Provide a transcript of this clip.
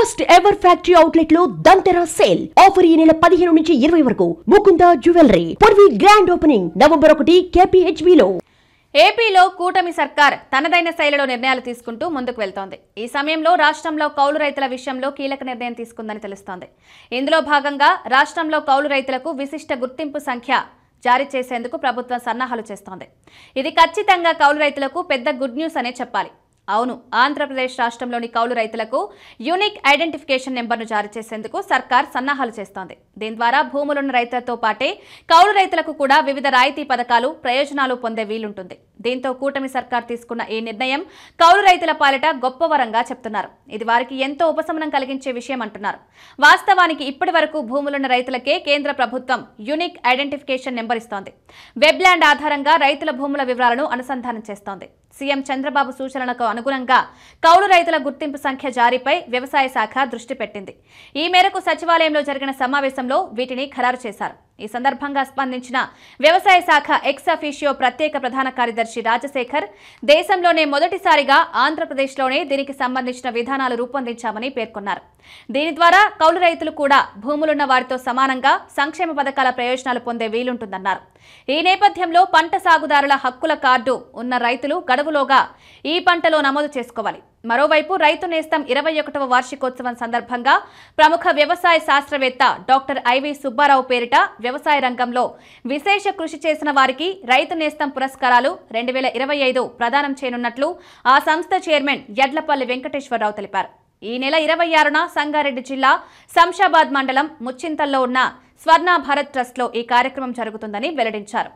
First ever factory outlet లో దంతెరా sale offer ఈ నెల 15 నుంచి 20 వరకు Mukunda jewellery Purvi grand opening November 1 KPHB లో. ఏపీలో కూటమి సర్కార్ తనదైన శైలిలో నిర్ణయాలు తీసుకుంటూ ముందుకు వెళ్తోంది. ఈ సమయంలో రాష్ట్రంలో కౌలు రైతుల విషయంలో కీలక నిర్ణయం తీసుకుందని తెలుస్తోంది. ఇందులో భాగంగా రాష్ట్రంలో కౌలు రైతులకు విశిష్ట గుర్తింపు సంఖ్య జారీ చేసేందుకు ప్రభుత్వం సన్నాహాలు చేస్తోంది. ఇది ఖచ్చితంగా కౌలు రైతులకు పెద్ద గుడ్ న్యూస్ అనే చెప్పాలి. అవును, ఆంధ్రప్రదేశ్ రాష్ట్రంలోని కౌలు రైతులకు యూనిక్ ఐడెంటిఫికేషన్ నెంబర్ను జారీ చేసేందుకు సర్కార్ సన్నాహాలు చేస్తోంది. దీని ద్వారా భూములున్న రైతులతో పాటే కౌలు రైతులకు కూడా వివిధ రాయితీ పథకాలు, ప్రయోజనాలు పొందే వీలుంటుంది. దీంతో కూటమి సర్కార్ తీసుకున్న ఈ నిర్ణయం కౌలు రైతుల పాలిట గొప్ప వరంగా చెప్తున్నారు. ఇది వారికి ఎంతో ఉపశమనం కలిగించే విషయం అంటున్నారు. వాస్తవానికి ఇప్పటి వరకు భూములున్న రైతులకే కేంద్ర ప్రభుత్వం యూనిక్ ఐడెంటిఫికేషన్ నెంబర్ ఇస్తోంది. వెబ్ ల్యాండ్ ఆధారంగా రైతుల భూముల వివరాలను అనుసంధానం చేస్తోంది. సీఎం చంద్రబాబు సూచనలకు అనుగుణంగా కౌలు రైతుల గుర్తింపు సంఖ్య జారీపై వ్యవసాయ శాఖ దృష్టి పెట్టింది. ఈ మేరకు సచివాలయంలో జరిగిన సమావేశంలో వీటిని ఖరారు చేశారు. ఈ సందర్భంగా స్పందించిన వ్యవసాయ శాఖ ఎక్స్ అఫీషియో ప్రత్యేక ప్రధాన కార్యదర్శి రాజశేఖర్, దేశంలోనే మొదటిసారిగా ఆంధ్రప్రదేశ్లోనే దీనికి సంబంధించిన విధానాలు రూపొందించామని పేర్కొన్నారు. దీని ద్వారా కౌలు రైతులు కూడా భూములున్న వారితో సమానంగా సంక్షేమ పథకాల ప్రయోజనాలు పొందే వీలుంటుందన్నారు. ఈ నేపథ్యంలో పంట సాగుదారుల హక్కుల కార్డు ఉన్న రైతులు గడువులోగా ఈ పంటలో నమోదు చేసుకోవాలి. మరోవైపు రైతు నేస్తం 21వ వార్షికోత్సవం సందర్భంగా ప్రముఖ వ్యవసాయ శాస్త్రవేత్త డాక్టర్ ఐవి సుబ్బారావు పేరిట వ్యవసాయ రంగంలో విశేష కృషి చేసిన వారికి రైతు నేస్తం పురస్కారాలు 2025 ప్రదానం చేయనున్నట్లు ఆ సంస్థ చైర్మన్ యడ్లపల్లి వెంకటేశ్వరరావు తెలిపారు. ఈ నెల 26న సంగారెడ్డి జిల్లా శంషాబాద్ మండలం ముచ్చింతల్లో ఉన్న స్వర్ణ భారత్ ట్రస్ట్లో ఈ కార్యక్రమం జరుగుతుందని వెల్లడించారు.